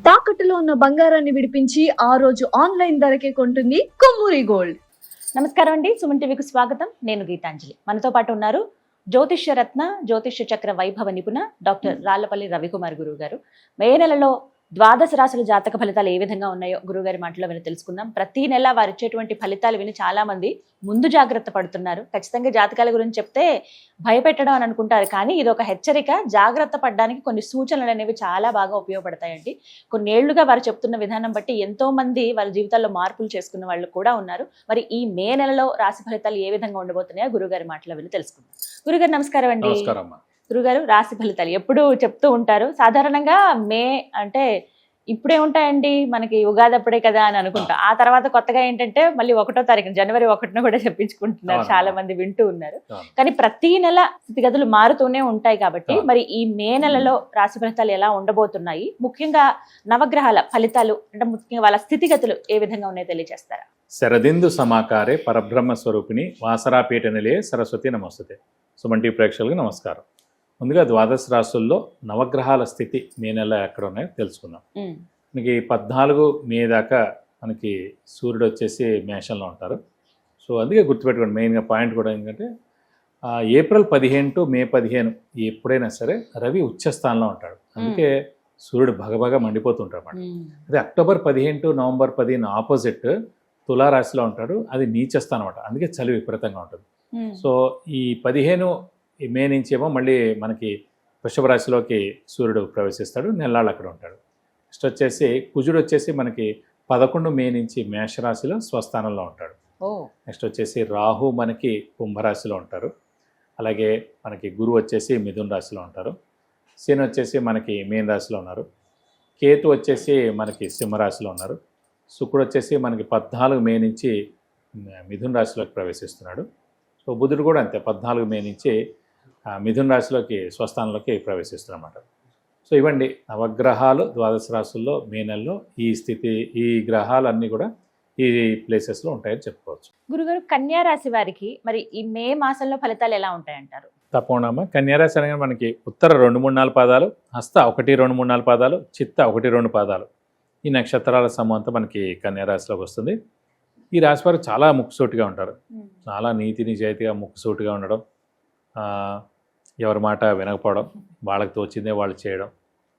తాకట్టులో ఉన్న బంగారాన్ని విడిపించి ఆ రోజు ఆన్లైన్ ధరకే కొంటుంది కొమ్మూరి గోల్డ్. నమస్కారం అండి, సుమన్ టీవీకి స్వాగతం. నేను గీతాంజలి. మనతో పాటు ఉన్నారు జ్యోతిష్య రత్న, జ్యోతిష్య చక్ర వైభవ నిపుణ డాక్టర్ రాళ్లపల్లి రవికుమార్ గురువు గారు. మే నెలలో ద్వాదశ రాశుల జాతక ఫలితాలు ఏ విధంగా ఉన్నాయో గురువుగారి మాటలో విని తెలుసుకుందాం. ప్రతి నెల వారు ఇచ్చేటువంటి ఫలితాలు విని చాలా మంది ముందు జాగ్రత్త పడుతున్నారు. ఖచ్చితంగా జాతకాల గురించి చెప్తే భయపెట్టడం అని అనుకుంటారు, కానీ ఇది ఒక హెచ్చరిక. జాగ్రత్త పడడానికి కొన్ని సూచనలు అనేవి చాలా బాగా ఉపయోగపడతాయండి. కొన్నేళ్లుగా వారు చెప్తున్న విధానం బట్టి ఎంతో మంది వారి జీవితాల్లో మార్పులు చేసుకున్న వాళ్ళు కూడా ఉన్నారు. మరి ఈ మే నెలలో రాశి ఫలితాలు ఏ విధంగా ఉండబోతున్నాయో గురుగారి మాటలో విని తెలుసుకుందాం. గురుగారు నమస్కారం అండి. గురుగారు, రాశి ఫలితాలు ఎప్పుడు చెప్తూ ఉంటారు. సాధారణంగా మే అంటే ఇప్పుడే ఉంటాయండి, మనకి ఉగాది అప్పుడే కదా అని అనుకుంటాం. ఆ తర్వాత కొత్తగా ఏంటంటే మళ్ళీ 1వ తారీఖు జనవరి 1న కూడా చెప్పించుకుంటున్నారు, చాలా మంది వింటూ ఉన్నారు. కానీ ప్రతి నెల స్థితిగతులు మారుతూనే ఉంటాయి కాబట్టి మరి ఈ మే నెలలో రాశి ఫలితాలు ఎలా ఉండబోతున్నాయి, ముఖ్యంగా నవగ్రహాల ఫలితాలు అంటే ముఖ్యంగా వాళ్ళ స్థితిగతులు ఏ విధంగా ఉన్నాయో తెలియజేస్తారా? శరదిందు సమాకారే పరబ్రహ్మ స్వరూపిణి వాసరాపీఠ నిలయే సరస్వతి నమస్తే. సుమన్ టీవీ ప్రేక్షకులకు నమస్కారం. ముందుగా ద్వాదశ రాశుల్లో నవగ్రహాల స్థితి మే నెల ఎక్కడ ఉన్నాయో తెలుసుకుందాం. మనకి 14 మే దాకా మనకి సూర్యుడు వచ్చేసి మేషంలో ఉంటారు. సో అందుకే గుర్తుపెట్టుకోండి, మెయిన్గా పాయింట్ కూడా ఏంటంటే ఏప్రిల్ 15 టు మే 15 ఎప్పుడైనా సరే రవి ఉచ్చస్థానంలో ఉంటాడు. అందుకే సూర్యుడు భగభగ మండిపోతుంటాడు అన్నమాట. అదే అక్టోబర్ 15 టు నవంబర్ 15 ఆపోజిట్ తులారాశిలో ఉంటాడు, అది నీచస్థానం అనమాట. అందుకే చలి విపరీతంగా ఉంటుంది. సో ఈ 15 మే నుంచి ఏమో మళ్ళీ మనకి వృషభ రాశిలోకి సూర్యుడు ప్రవేశిస్తాడు, నెల్లాళ్ళు అక్కడ ఉంటాడు. నెక్స్ట్ వచ్చేసి కుజుడు వచ్చేసి మనకి 11 మే నుంచి మేషరాశిలో స్వస్థానంలో ఉంటాడు. నెక్స్ట్ వచ్చేసి రాహు మనకి కుంభరాశిలో ఉంటారు. అలాగే మనకి గురువు వచ్చేసి మిథున రాశిలో ఉంటారు. శని వచ్చేసి మనకి మీన రాశిలో ఉన్నారు. కేతు వచ్చేసి మనకి సింహరాశిలో ఉన్నారు. శుక్రుడు వచ్చేసి మనకి 14 మే నుంచి మిథున రాశిలోకి ప్రవేశిస్తున్నాడు. సో బుధుడు కూడా అంతే, 14 మే నుంచి మిథున రాశిలోకి స్వస్థానంలోకి ప్రవేశిస్తున్నమాట. సో ఇవ్వండి నవగ్రహాలు ద్వాదశ రాశుల్లో మే నెలలో ఈ స్థితి, ఈ గ్రహాలన్నీ కూడా ఈ ప్లేసెస్లో ఉంటాయని చెప్పుకోవచ్చు. గురుగారు, కన్యా రాశి వారికి మరి ఈ మే మాసంలో ఫలితాలు ఎలా ఉంటాయంటారు? తప్పకుండా కన్యారాశి అనగా మనకి ఉత్తర 2, 3, 4 పాదాలు, హస్త 1, 2, 3, 4 పాదాలు, చిత్త 1, 2 పాదాలు, ఈ నక్షత్రాల సమూహం అంతా మనకి కన్యారాశిలోకి వస్తుంది. ఈ రాశి వారు చాలా ముక్కుసూటిగా ఉంటారు, చాలా నీతి నిజాయితీగా ముక్కుసూటిగా ఉండడం, ఎవరి మాట వినకపోవడం, వాళ్ళకి తోచిందే వాళ్ళు చేయడం.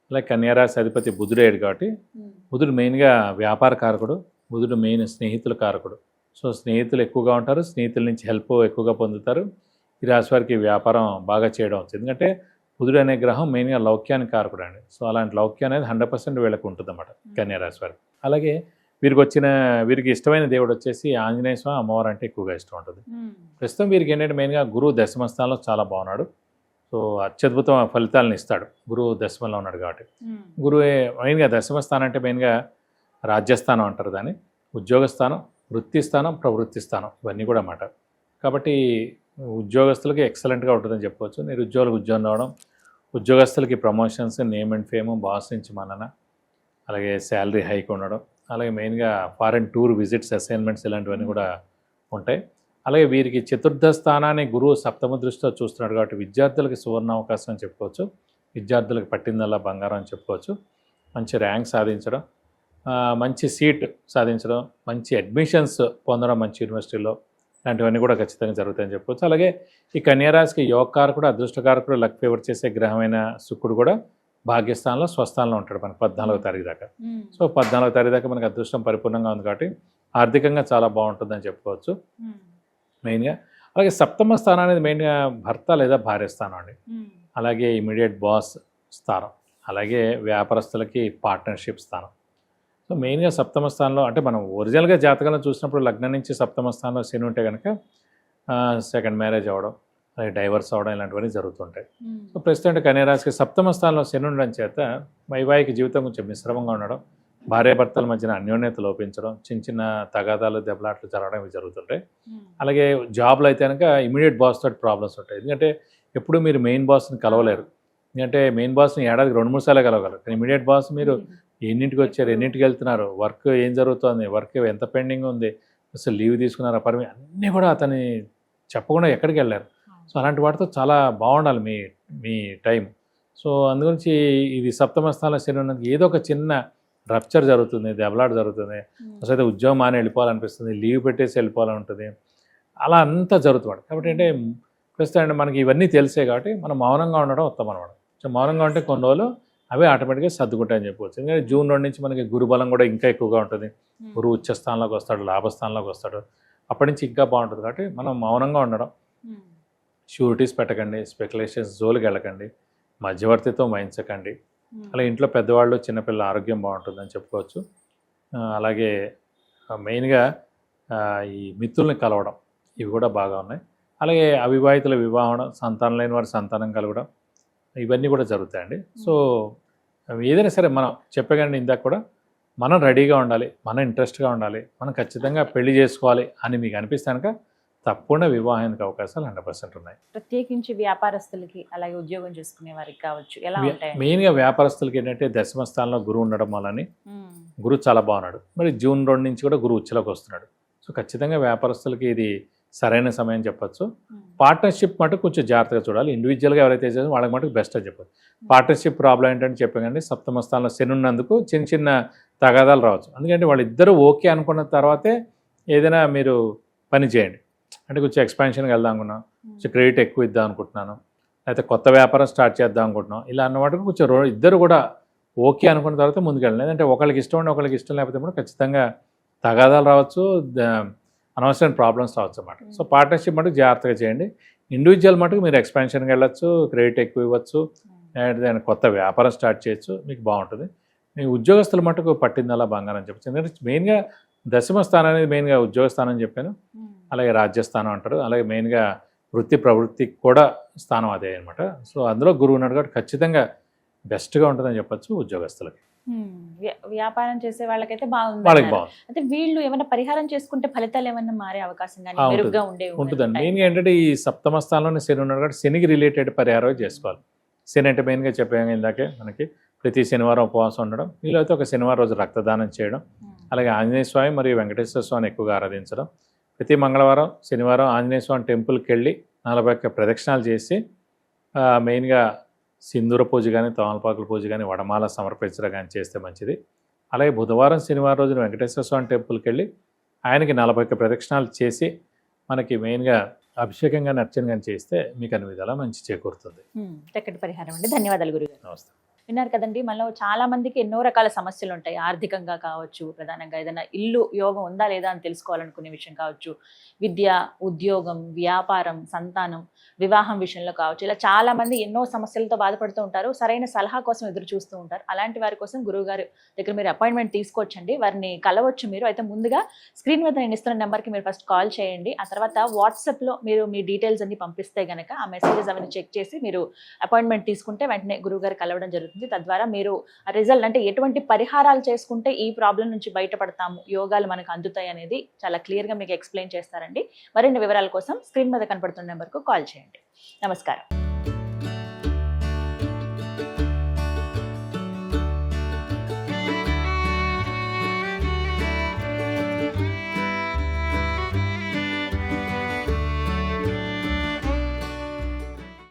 అలాగే కన్యారాశి అధిపతి బుధుడేడు కాబట్టి బుధుడు మెయిన్గా వ్యాపార కారకుడు, బుధుడు మెయిన్ స్నేహితుల కారకుడు. సో స్నేహితులు ఎక్కువగా ఉంటారు, స్నేహితుల నుంచి హెల్ప్ ఎక్కువగా పొందుతారు. ఈ రాశి వారికి వ్యాపారం బాగా చేయడం వచ్చింది, ఎందుకంటే బుధుడు అనే గ్రహం మెయిన్గా లౌక్యానికి కారకుడు అండి. సో అలాంటి లౌక్యం అనేది 100% వీళ్ళకి ఉంటుంది అన్నమాట కన్యారాశి వారికి. అలాగే వీరికి ఇష్టమైన దేవుడు వచ్చేసి ఆంజనేయ స్వామి, అమ్మవారు అంటే ఎక్కువగా ఇష్టం ఉంటుంది. ప్రస్తుతం వీరికి ఏంటంటే మెయిన్గా గురువు దశమస్థానంలో చాలా బాగున్నాడు. సో అత్యద్భుత ఫలితాలను ఇస్తాడు, గురువు దశమంలో ఉన్నాడు కాబట్టి. గురువే మెయిన్గా దశమస్థానం అంటే మెయిన్గా రాజ్యస్థానం అంటారు దాన్ని, ఉద్యోగస్థానం, వృత్తి స్థానం, ప్రవృత్తి స్థానం, ఇవన్నీ కూడా అన్నమాట. కాబట్టి ఉద్యోగస్తులకి ఎక్సలెంట్గా ఉంటుందని చెప్పవచ్చు. నిరుద్యోగులకు ఉద్యోగం రావడం, ఉద్యోగస్తులకి promotions, name and fame, boss నుంచి మన్నన, అలాగే శాలరీ హైక్ ఉండడం, అలాగే మెయిన్గా ఫారెన్ టూర్ విజిట్స్, అసైన్మెంట్స్ ఇలాంటివన్నీ కూడా ఉంటాయి. అలాగే వీరికి చతుర్థ స్థానాన్ని గురువు సప్తమ దృష్టితో చూస్తున్నాడు కాబట్టి విద్యార్థులకి సువర్ణ అవకాశం అని చెప్పుకోవచ్చు. విద్యార్థులకు పట్టిందల్లా బంగారం అని చెప్పుకోవచ్చు. మంచి ర్యాంక్ సాధించడం, మంచి సీట్ సాధించడం, మంచి అడ్మిషన్స్ పొందడం మంచి యూనివర్సిటీలో, ఇలాంటివన్నీ కూడా ఖచ్చితంగా జరుగుతాయని చెప్పుకోవచ్చు. అలాగే ఈ కన్యారాశికి యోగకారకుడు, అదృష్టకారకుడు, లక్ ఫేవర్ చేసే గ్రహమైన శుక్రుడు కూడా భాగ్యస్థానంలో స్వస్థానంలో ఉంటాడు మనకి 14వ తారీఖు దాకా. సో 14వ తారీఖు దాకా మనకి అదృష్టం పరిపూర్ణంగా ఉంది కాబట్టి ఆర్థికంగా చాలా బాగుంటుందని చెప్పుకోవచ్చు మెయిన్గా. అలాగే సప్తమ స్థానం అనేది మెయిన్గా భర్త లేదా భార్య స్థానం అండి. అలాగే ఇమీడియట్ బాస్ స్థానం, అలాగే వ్యాపారస్తులకి పార్ట్నర్షిప్ స్థానం. సో మెయిన్గా సప్తమ స్థానంలో అంటే మనం ఒరిజినల్గా జాతకంలో చూసినప్పుడు లగ్నం నుంచి సప్తమ స్థానంలో శని ఉంటే కనుక సెకండ్ మ్యారేజ్ అవ్వడం, అలాగే డైవర్స్ అవ్వడం ఇలాంటివన్నీ జరుగుతుంటాయి. సో ప్రస్తుతం కన్యారాశికి సప్తమ స్థానంలో శని ఉండడం చేత వైవాహిక జీవితం కొంచెం మిశ్రమంగా ఉండడం, భార్యాభర్తల మధ్యన అన్యోన్యత లోపించడం, చిన్న చిన్న తగాదాలు, దెబ్బలాట్లు జరగడం ఇవి జరుగుతుంటాయి. అలాగే జాబ్లో అయితే కనుక ఇమీడియట్ బాస్ తోటి ప్రాబ్లమ్స్ ఉంటాయి, ఎందుకంటే ఎప్పుడు మీరు మెయిన్ బాస్ని కలవలేరు. ఎందుకంటే మెయిన్ బాస్ని ఏడాదికి 2-3 సార్లు కలవగలరు, కానీ ఇమీడియట్ బాస్ మీరు ఎన్నింటికి వచ్చారు, ఎన్నింటికి వెళ్తున్నారు, వర్క్ ఏం జరుగుతుంది, వర్క్ ఎంత పెండింగ్ ఉంది, అసలు లీవ్ తీసుకున్నారా, అన్నీ కూడా అతని చెప్పకుండా ఎక్కడికి వెళ్ళారు. సో అలాంటి వాటితో చాలా బాగుండాలి మీ టైం. సో అందుగురించి ఇది సప్తమ స్థానంలో శని ఉన్నందుకు ఏదో ఒక చిన్న రప్చర్ జరుగుతుంది, దెబ్బలాట జరుగుతుంది, అసలు ఉద్యోగం మాని వెళ్ళిపోవాలనిపిస్తుంది, లీవ్ పెట్టేసి వెళ్ళిపోవాలని ఉంటుంది, అలా అంతా జరుగుతుంది. కాబట్టి అంటే ప్రస్తుతం మనకి ఇవన్నీ తెలిసే కాబట్టి మనం మౌనంగా ఉండడం ఉత్తమం అనమాట. సో మౌనంగా ఉంటే కొన్ని రోజులు అవే ఆటోమేటిక్గా సర్దుకుంటాయని చెప్పవచ్చు. ఎందుకంటే జూన్ 2 నుంచి మనకి గురుబలం కూడా ఇంకా ఎక్కువగా ఉంటుంది. గురువు ఉచ్చస్థానంలోకి వస్తాడు, లాభస్థానంలోకి వస్తాడు, అప్పటి నుంచి ఇంకా బాగుంటుంది. కాబట్టి మనం మౌనంగా ఉండడం, షూరిటీస్ పెట్టకండి, స్పెక్యులేషన్స్ జోలికి వెళ్ళకండి, మధ్యవర్తిత్వం వహించకండి. అలా ఇంట్లో పెద్దవాళ్ళు చిన్నపిల్లల ఆరోగ్యం బాగుంటుందని చెప్పుకోవచ్చు. అలాగే మెయిన్గా ఈ మిత్రుల్ని కలవడం ఇవి కూడా బాగా ఉన్నాయి. అలాగే అవివాహితుల వివాహం, సంతానం లేని వారి సంతానం కలగడం, ఇవన్నీ కూడా జరుగుతాయండి. సో ఏదైనా సరే మనం చెప్పగండి ఇందాక కూడా మనం రెడీగా ఉండాలి, మనం ఇంట్రెస్ట్గా ఉండాలి, మనం ఖచ్చితంగా పెళ్లి చేసుకోవాలి అని మీకు అనిపిస్తానుక తప్పకుండా వివాహానికి అవకాశాలు 100% ఉన్నాయి. ప్రత్యేకించి వ్యాపారస్తులకి అలాగే ఉద్యోగం చేసుకునే వారికి కావచ్చు, ఎలా ఉంటాయి? మెయిన్గా వ్యాపారస్తులకి ఏంటంటే దశమ స్థానంలో గురువు ఉండడం వలని గురువు చాలా బాగున్నాడు. మరి జూన్ 2 నుంచి కూడా గురువు ఉచ్చలోకి వస్తున్నాడు. సో ఖచ్చితంగా వ్యాపారస్తులకి ఇది సరైన సమయం చెప్పచ్చు. పార్ట్నర్షిప్ మటుకు కొంచెం జాగ్రత్తగా చూడాలి. ఇండివిజువల్గా ఎవరైతే చేసారో వాళ్ళకి మటుకు బెస్ట్ అని చెప్పచ్చు. పార్ట్నర్షిప్ ప్రాబ్లం ఏంటంటే చెప్పగానే సప్తమ స్థానంలో శని ఉన్నందుకు చిన్న చిన్న తగాదాలు రావచ్చు. ఎందుకంటే వాళ్ళిద్దరూ ఓకే అనుకున్న తర్వాతే ఏదైనా మీరు పని చేయండి. అంటే కొంచెం ఎక్స్పాన్షన్కి వెళ్దాం అనుకున్నాం, కొంచెం క్రెడిట్ ఎక్కువ ఇద్దాం అనుకుంటున్నాను, లేకపోతే కొత్త వ్యాపారం స్టార్ట్ చేద్దాం అనుకుంటున్నాం, ఇలా అన్నమాట కొంచెం ఇద్దరు కూడా ఓకే అనుకున్న తర్వాత ముందుకెళ్ళండి. లేదంటే ఒకరికి ఇష్టం ఉండి ఒకరికి ఇష్టం లేకపోతే కూడా ఖచ్చితంగా తగాదాలు రావచ్చు, అనవసరమైన ప్రాబ్లమ్స్ రావచ్చు అన్నమాట. సో పార్ట్నర్షిప్ మటుకు జాగ్రత్తగా చేయండి. ఇండివిజువల్ మటుకు మీరు ఎక్స్పాన్షన్కి వెళ్ళచ్చు, క్రెడిట్ ఎక్కువ ఇవ్వచ్చు, లేదంటే కొత్త వ్యాపారం స్టార్ట్ చేయొచ్చు, మీకు బాగుంటుంది. మీ ఉద్యోగస్తుల మటుకు పట్టిందలా బంగారం అని చెప్పచ్చు. ఎందుకంటే మెయిన్గా దశమ స్థానం అనేది మెయిన్గా ఉద్యోగ స్థానం అని చెప్పాను, అలాగే రాజ్యస్థానం అంటారు, అలాగే మెయిన్గా వృత్తి ప్రవృత్తికి కూడా స్థానం అదే అనమాట. సో అందులో గురువు ఉన్నాడు కాబట్టి ఖచ్చితంగా బెస్ట్గా ఉంటుందని చెప్పచ్చు ఉద్యోగస్తులకి. వ్యాపారం చేసే వాళ్ళకైతే వాళ్ళకి బాగుంది. బాగుంది అంటే వీళ్ళు ఏమైనా పరిహారం చేసుకుంటే ఫలితాలు ఏమైనా మారే అవకాశం కానీ మెరుగ్గా ఉంటుందండి. మెయిన్గా ఏంటంటే ఈ సప్తమ స్థానంలోనే శని ఉన్నాడు కాబట్టి శనికి రిలేటెడ్ పరిహారం చేసుకోవాలి. శని అంటే మెయిన్గా చెప్పాము ఇందాకే మనకి ప్రతి శనివారం ఉపవాసం ఉండడం, వీలైతే ఒక శనివారం రోజు రక్తదానం చేయడం, అలాగే ఆంజనేయ స్వామి మరియు వెంకటేశ్వర స్వామిని ఎక్కువగా ఆరాధించడం, ప్రతి మంగళవారం శనివారం ఆంజనేయ స్వామి టెంపుల్కి వెళ్ళి 41 ప్రదక్షిణాలు చేసి మెయిన్గా సింధూర పూజ కానీ తమలపాకుల పూజ కానీ వడమాల సమర్పించడం కానీ చేస్తే మంచిది. అలాగే బుధవారం శనివారం రోజున వెంకటేశ్వర స్వామి టెంపుల్కి వెళ్ళి ఆయనకి 41 ప్రదక్షిణాలు చేసి మనకి మెయిన్గా అభిషేకం కానీ అర్చన కానీ చేస్తే మీకు అన్ని విధాలా మంచి చేకూరుతుంది. చక్కటి పరిహారం అండి. ధన్యవాదాలు గురుగారు. నమస్తే. విన్నారు కదండి, మనలో చాలా మందికి ఎన్నో రకాల సమస్యలు ఉంటాయి. ఆర్థికంగా కావచ్చు, ప్రధానంగా ఏదైనా ఇల్లు యోగం ఉందా లేదా అని తెలుసుకోవాలనుకునే విషయం కావచ్చు, విద్య, ఉద్యోగం, వ్యాపారం, సంతానం, వివాహం విషయంలో కావచ్చు, ఇలా చాలా మంది ఎన్నో సమస్యలతో బాధపడుతూ ఉంటారు. సరైన సలహా కోసం ఎదురు చూస్తూ ఉంటారు. అలాంటి వారి కోసం గురువుగారు దగ్గర మీరు అపాయింట్మెంట్ తీసుకోవచ్చండి, వారిని కలవచ్చు మీరు. అయితే ముందుగా స్క్రీన్ మీద నేను ఇస్తున్న నెంబర్కి మీరు ఫస్ట్ కాల్ చేయండి. ఆ తర్వాత వాట్సాప్లో మీరు మీ డీటెయిల్స్ అన్ని పంపిస్తే కనుక ఆ మెసేజెస్ అవన్నీ చెక్ చేసి మీరు అపాయింట్మెంట్ తీసుకుంటే వెంటనే గురువుగారు కలవడం జరుగుతుంది. తద్వారా మీరు రిజల్ట్ అంటే ఎటువంటి పరిహారాలు చేసుకుంటే ఈ ప్రాబ్లం నుంచి బయటపడతాము, యోగాలు మనకు అందుతాయి అనేది చాలా క్లియర్గా మీకు ఎక్స్ప్లెయిన్ చేస్తారండి. మరిన్ని వివరాల కోసం స్క్రీన్ మీద కనపడుతున్న నెంబర్కు కాల్ చేయండి. నమస్కారం.